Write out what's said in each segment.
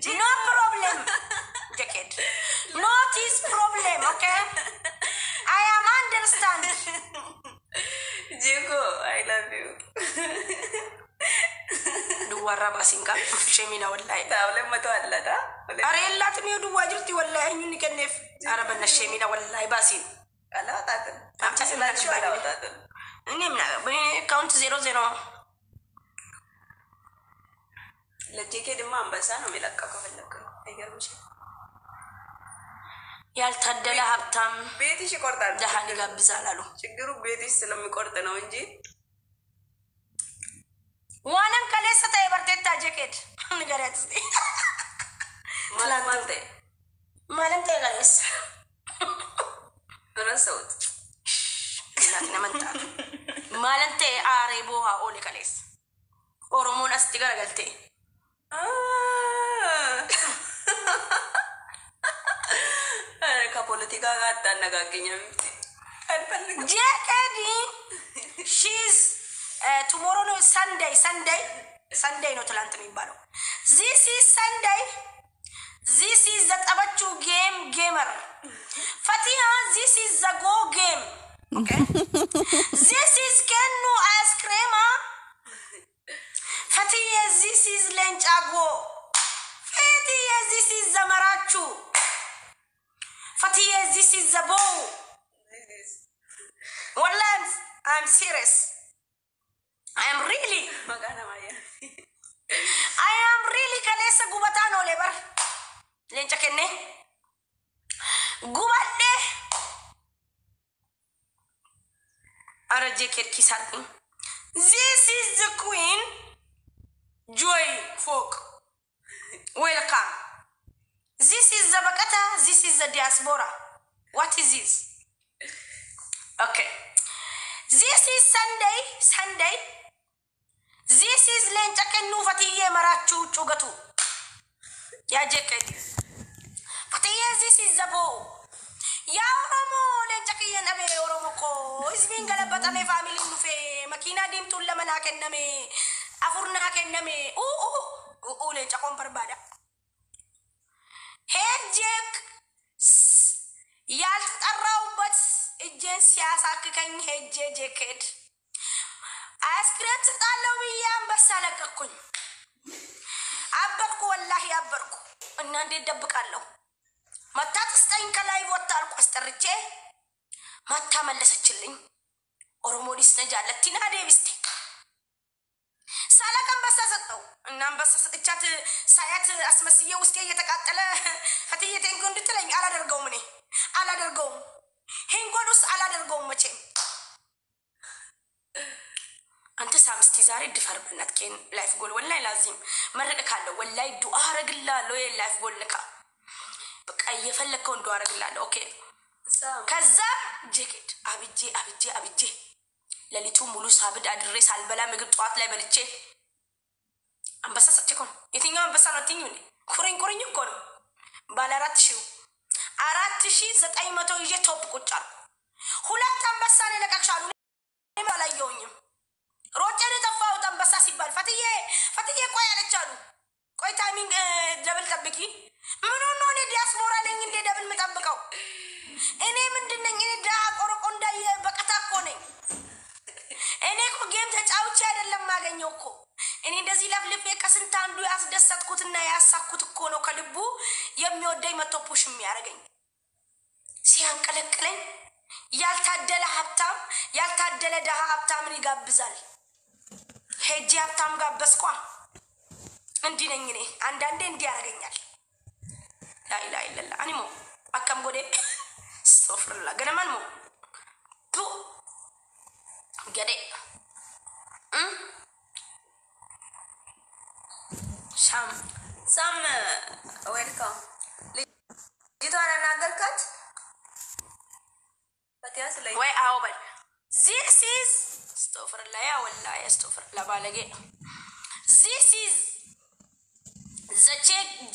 No problem, jacket. Not his problem, okay? I am understand. Jiko, I love you. دوارا باسينكا شيمينا والله تاولي ما تولى ده أري الله تميو دواجرتي والله إني كنف أربنا الشيمينا والله باسين لا تاتن أمتى لا شو لا تاتن إني من كاونت 00 لجيكي دم بس أنا ملكك وفلك أيقر مش يالتدل هبتم بيتي شكرتان دهاني قبزالالو شكرو بيتي سلامي كورتنا ونجي وانا كليسة تايبرتي تاجكت نجاريت مالنتي غليس أنا صوت لكن من تاك مالنتي عاربوها أولي كليس أورمون أستيقار قلتي أنا كبوليتيكا غاتا نغاكي نمتي جاكدي she's tomorrow no Sunday no talent me balo this is Sunday this is the tabachu gamer Fatiha this is the go game okay this is Kenno ice cream Fatiha this is lenchago Fatiha this is the marachu Fatiha this is the bow Wallah I'm serious I am really kalesa gubatano lebar lencha kenne gubadde araje kerki sarki this is the queen joy folk welcome this is the bakata this is the diaspora what is this okay this is Sunday this is lencha kennu fatiye marachu chugatu ya jeket fatiye this is zabo ya oromo lencha kiyen abe oromo ko isbin galabata me family nu fe makina dim tulla mana kenname afurna kenname lencha kon barbada hejek yal tarrawbat ejen siyasa kkan heje jeket ice cream ስጣለው ብያም በሳለቀኩኝ አበርኩ ወላሂ አበርኩ እና እንዴት ደብቃለሁ መታ ተስጠኝ ከላይ ወጣልኩ አስጠርቼ መታ መለሰችልኝ ኦሮሞዲስ ነጃለት ቲና ዴቪስቲ ሳላቀም በሳሰጠው እናም በሳሰጥቻት ሳያት አስመስዬ ውስጤ እየተቃጠለ ፈትየቴን እንድትለኝ አላደርገውም እኔ አላደርገውም ሄንጎዱስ አላደርገውም መቼም أنت سامستي زاري دفر بنات كين لايف جول والله لازم مرة كله والله دعاء رجلا لو لايف جول لك بق أي فلك كون دعاء رجلا أوكي كذا جيكت أبيجي للي تو ملوس هابد أدرس هالبلا مجد طوات لا بلتشي أم بس أسأتكون يتيني أم بس أنا تيني كورين يكون بالاراتشيو أراتشي زت أي ما تو يجي توب كتار هلا تام بس أنا لك أكشالو ما لا يونيم روجاني تفاو تام بس أسيبال فتية قوي على الجالو قوي تامين دبل تبكي منو نوني دياسبورا لين دي دبل متبكاو إني من دنين إني دا أقرق أندا بكتا كوني إني كو جيم تجاوتش هذا لما غنيوكو إني دزي لفلفي كسنتان دو أسدسات كوتنا ياساكوت كونو كالبو يميو دايما توبوش ميارغين سيان كالكلين ያልታደለ ሀብታም ያልታደለ ደሃ ሀብታምን ይጋብዛል ሄጂ ሀብታም ጋበስኳ እንዲህ ነኝ እኔ አንዳንዴ እንዲህ ያደርገኛል ላኢላሀ ኢለላህ አኒሞ አከም ጎዴ ሶፍርላ ገነማን ሞ ቱ ገዴ ሳም ዌልካም ልጅቷን አናገርካት ወይ አውበል this is استغفرالله يا والله استغفرالله بالغ this is the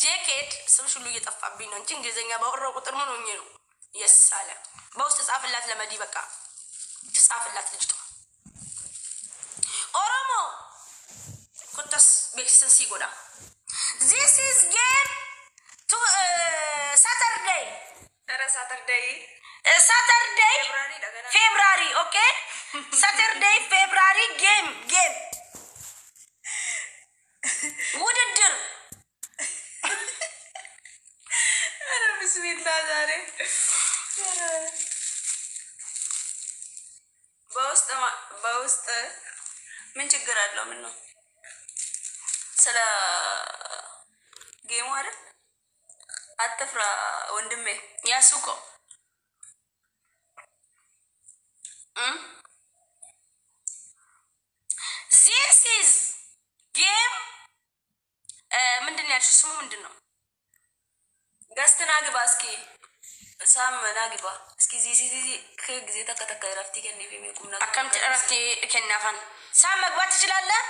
jacket ስምሽ ሁሉ እየጠፋብኝ ነው እንጂ እንግሊዘኛ ባወራው ቁጥር ምን ሆኜ ነው የሳለ በውስጥ ጻፍላት ለመዲ በቃ ጻፍላት ልጅቷ ኦሮሞ ኩተስ ቤክሰን ሲጎዳ This is game to Saturday. Saturday, February, okay? Saturday, February game. ውድድር ኧረ ብስሚላ ዛሬ በውስጥ ምን ችግር አለው? ምን ነው ስለ ጌሙ አይደል? አትፍራ ወንድሜ ያሱቆ This is game ምንድን ነው ያልሽው? ስሙ ምንድን ነው? ገስትና ግባ እስኪ ሳም ናግባ እስኪ ዚዚ ከጊዜ ተከተከ ረፍቲ ከኔ በሚቁም ነገር አከምት ረፍቲ ከናፋን ሳም መግባት ትችላለህ?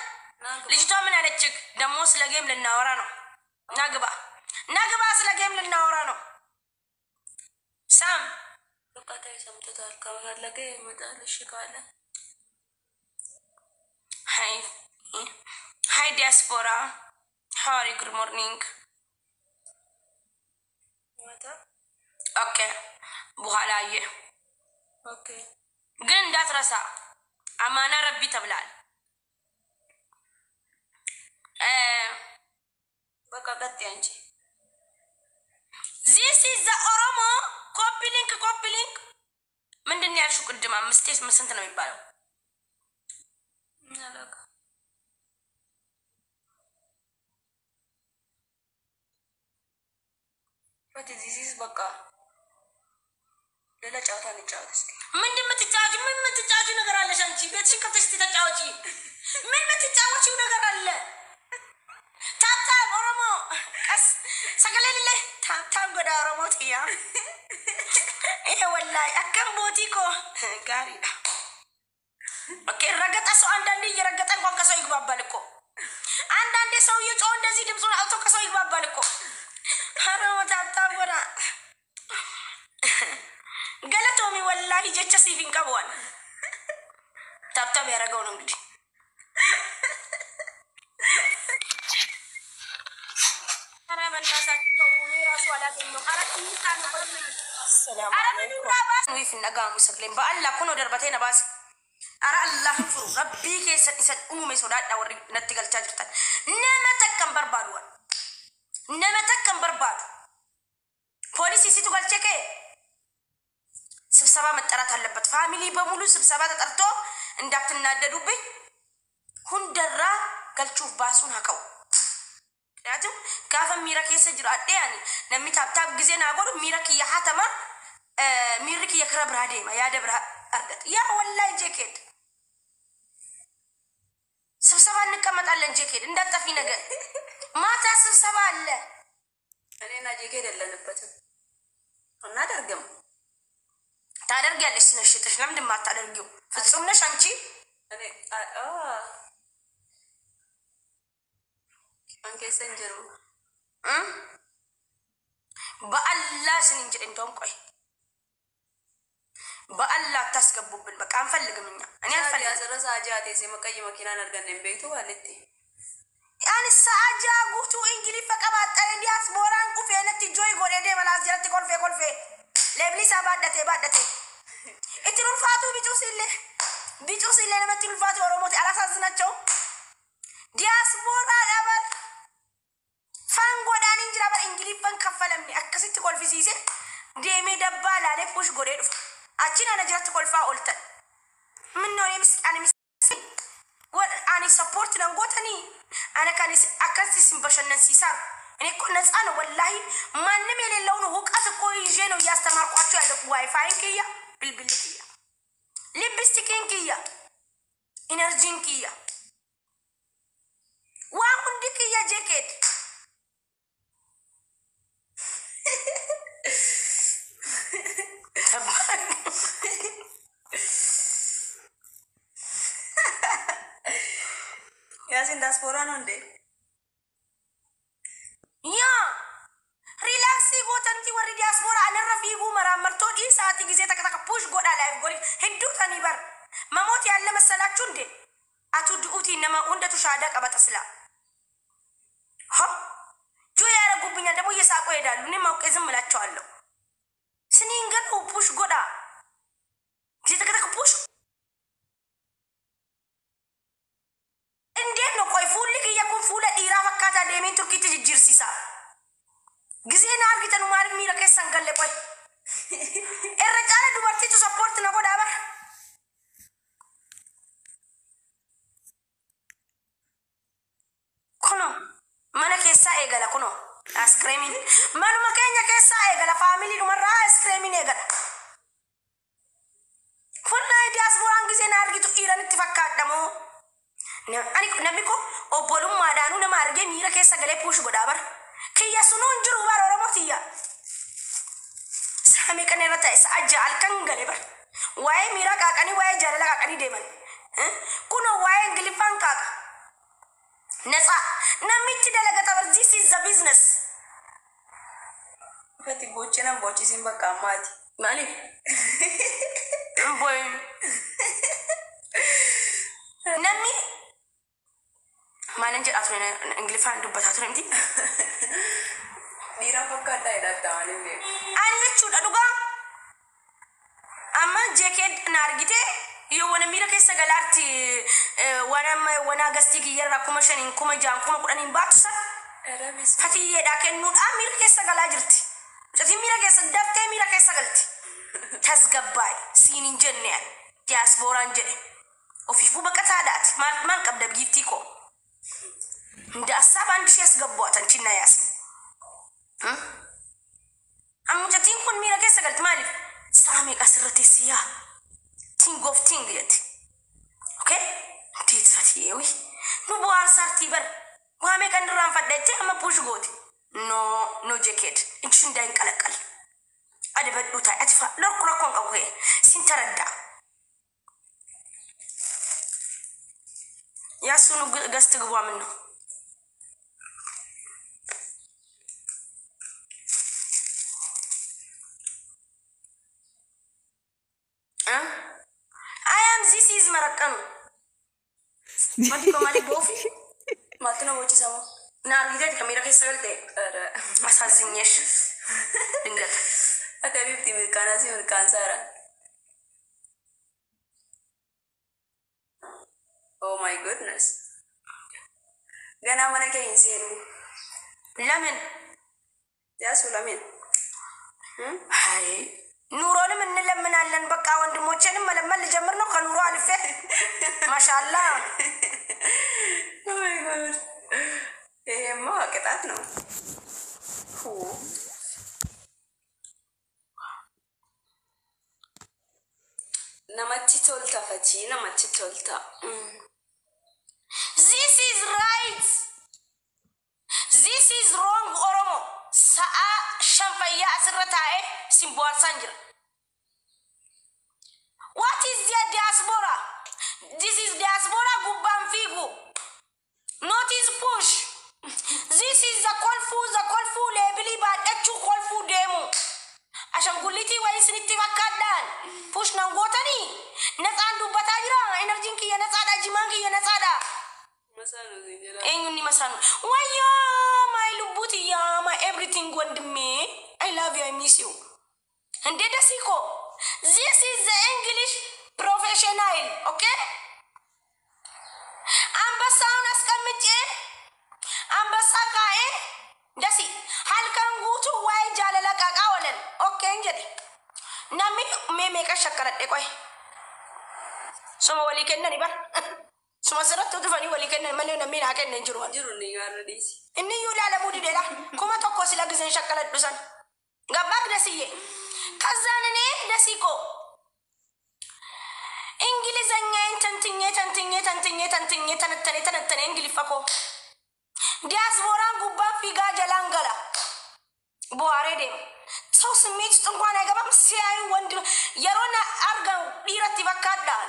ልጅቷ ምን አለችክ? ደግሞ ስለ ጌም ልናወራ ነው። ናግባ ስለ ጌም ልናወራ ነው። ሳም በቃታይ ሰምተታል። ከፈለገ ይመጣል። እሺ ካለ ሃይ ዲያስፖራ ሃሪ ጉድ ሞርኒንግ ኦኬ በኋላ ኦኬ ግን እንዳትረሳ አማና ረቢ ተብላል። በቃ ቀጥ ያንቺ This is the Oromo copy link ምንድን ያልሽው? ቅድም 5 ስንት ነው የሚባለው? ናላካ ዚዚ በቃ ሌላ ጨዋታ እንጫወት እስኪ። ምንድን የምትጫወቺ ነገር አለሽ አንቺ? ቤትሽን ከፍተሽ ተጫወቺ። ምን የምትጫወቺው ነገር አለ? ታብታብ ኦሮሞ ቀስ ሰገለለ ታብታብ ጎዳ ኦሮሞ ትያ ይሄ ወላሂ አከም ቦቲኮ ጋሪ ኦኬ። ረገጣ ሰው አንዳንዴ እየረገጠ እንኳን ከሰው ይግባባል እኮ። አንዳንዴ ሰው እየጮኸ እንደዚህ ድምፁን አውጥቶ ከሰው ይግባባል እኮ። ኦሮሞ ታብታብ ጎዳ ገለቶሚ ወላሂ ጀቸ ሲቪን ቀበዋል። ታብታብ ያደረገው ነው እንግዲህ nagamu sagleen ba'alla kuno darbatee na baase ara allah furu rabbii keessa isa umume sodaadha warri natti galchaa jirtan nama takkan barbaadu ፖሊስ ሲቱ galchee kee ስብሰባ መጠራት አለበት። ፋሚሊ በሙሉ ስብሰባ ተጠርቶ እንዳትናደዱብኝ ሁንደራ ገልቹፍ ባሱን አቀው ያቱም ጋፈ ሚራክ የሰጅራዴ ያኒ ነሚታብታብ ጊዜ ናጎሩ ሚራክ ያሃተማ ሚራክ የክረብራዴ ማ ያደብራ አርገት ያ ወላይ ጄኬት ስብሰባ እንቀመጣለን። ጄኬት እንዳጠፊ ነገር ማታ ስብሰባ አለ። እኔና ጄኬት ያለንበትም እናደርግም ታደርጊያለሽ። ነሽጥሽ ለምን ማታደርጊው? ፍጹም ነሽ አንቺ። እኔ አንከ ሰንጀሩ በአላህ ስንንጀ እንደውም ቆይ በአላህ ታስገቡብን። በቃ አንፈልግም እኔ አልፈልግም። ያሰረሳ አጃቴ ሲመቀይ መኪና ነርገን ቤቱ አለቲ ያን ሳጃ ጉቱ እንግሊዝ ፈቀባጠ ዲያስፖራን ኩፌነት ጆይ ጎሬዴ መላስ ጀረት ኮልፌ ለብሊሳ ባደቴ እትሩን ፋቱ ቢጩስለ ለመትሩን ፋቱ ኦሮሞት አላሳዝናቸው ዲያስፖራ ለበር ፋንጎዳን እንጅራ በእንግሊዝ ፈንከፈለም አከሲት ኮልፊሲሴ ዴሜ ደባላ ለፑሽ ጎሬ ዱፍ አቺና ነጀረት ኮልፋ ኦልተን ምን ነው አኒ ሰፖርት ነንጎተኒ አነ ካኒ አከሲስ በሸነን ሲሳር እኔ እኮ ነፃ ነው ወላሂ። ማንም የሌለውን እውቀት እኮ ይዤ ነው እያስተማርኳቸው ያለው። ዋይፋይን ክያ ብልብል ክያ ሊፕስቲክን ክያ ኢነርጂን ክያ ዋሁንዲ ክያ ጄኬት ያሲን ዲያስፖራ ነው እንዴ? ያ ሪላክስ ጎተንቲ ወሪ ዲያስፖራ አነረፊጉ መራመርቶ ሰዓት ጊዜ ተከታካ ፑሽ ጎዳ ላይ ጎሪ ሄዱ ተኒበር መሞት ያለ መሰላችሁ እንዴ? አቱ ዱኡቲ ነማ ወንደቱ ሻዳ ቀበጠስላ ሀ እየሳቁ ይሄዳሉ። እኔ ማውቄ ዝም እላቸዋለሁ። ስኒንገን ፑሽ ጎዳ ጊዜተከተክ ፑሽ እንዴት ነው? ቆይ ፉል ከየኩን ፉለ ዲራ ፈካታ ደሜን ቱርኪ ትጅጅርሲሳ ጊዜና አርጊተኑ ማርግ ሚራ ከሰንገለ ቆይ ኤረጫለ ዱበርቲ ቱ ሰፖርት ነው ጎዳ በር ኩኖ ማነ ከሳ ኤገላ ኩኖ አስክሬሚን ማኑ መከኛ ከሳ ኤገላ ፋሚሊ ዱመራ አስክሬሚን ኤገላ ፉላ ዲያስፖራን ጊዜና አርጊቱ ኢራን ትፈካደሞ ani namni ko obbolummaa daanu nama argee miira keessa galee puush godhaa bar kiyya sunuun jiru bar oromootiya saamii kan irra ta'e sa'a jaal kan galee bar waa'ee miira qaaqanii waa'ee jaalala qaaqanii deeman kunoo waa'ee ingiliffaan qaaqa natsa namichi dalagata bar this is the business fati bochina bochisin bakka ammaati maaliif boy namni maalan jedhaa ture ingiliffaan dubbataa ture miti dhiira fakkaadhaa jedhataa waan hin beeku ani jechuudha dhugaa amma jeekee na argite yoo wana miira keessa galaarti wana gastii kiyyarra 5,000 6,000 10,000 baatusa fatiyyeedhaa kennuudhaan miira keessa galaa jirti mucatiin miira keessa daftee miira keessa galti tasgabbaay siin hin jenne diyaaspooraan jedhe ofiifuu baqataadhaati maal qabda giiftii koo nda asab አንድ ሺህ ያስገቧታን ቺና ያስ አሙጨቲን ኩን ሚራ ከሰገልት ማለት ሳሜ ቀስረቴ ሲያ ቲንግ ኦፍ ቲንግ የት ኦኬ ቲት ፈቲዬ ወይ ኑ ቦአር ሳርቲ በር ዋሜ ቀንድራን ፈደቴ አመ ፑሽ ጎት ኖ ጀኬት እንቺ እንዳይንቀለቀል አደበዱታ አጥፋ ለኩራኮን ቀውሄ ሲንተረዳ ያሱኑ ገስት ግቧ ምን ነው I am this is Marakan. Mati ko mali bofi. Mati na bochi sama. Na argite kamera ke salte. Asazinyesh. Dingat. ate bibti mirkana si mirkan sara oh my goodness gana mana ke insenu lamin ya sulamin hay ኑሮንም እንለምናለን በቃ ወንድሞቼንም መለመን ልጀምር ነው ከኑሮ አልፌ ማሻአላ oh my god ይሄማ ቅጣት ነው namatti tolta fachi namatti tolta this is right this is wrong oromo sa'a shanfaya asratae simboar sanjir what is the diaspora this is diaspora gubban figu not is push this is the kolfu lebili ba dachu kolfu demo ashanguliti wa isniti wakadan push nangotani natsandu batajira energy ki yana tsada jimangi yana tsada masano zinjira enyuni masano wayo my lubuti ya my everything wandme I love you I miss you and deda siko this is the English professional okay ambasaun askamje ambasakae dasi halkan gutu way jalala kaka walen okay njedi nami meme ka shakaradde koy soma wali kennani bar soma saratto dufani wali kennani male nami na kennen jiru ni garra disi inni yula mudi dela kuma tokko sila gizen shakaladdu san gabbar dasiye kazanene dasiko ingilizanya tantinye tanatane ingilifako diaspora gubba figa jalangala boare dem so smith tungwana gabam siay wond yarona arga dirati bakadan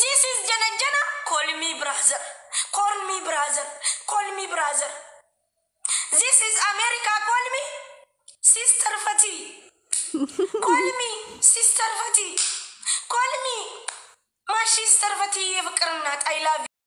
this is jana call me brother this is America call me sister Fati call me sister Fati call me my sister Fati ፍቅርናት I love you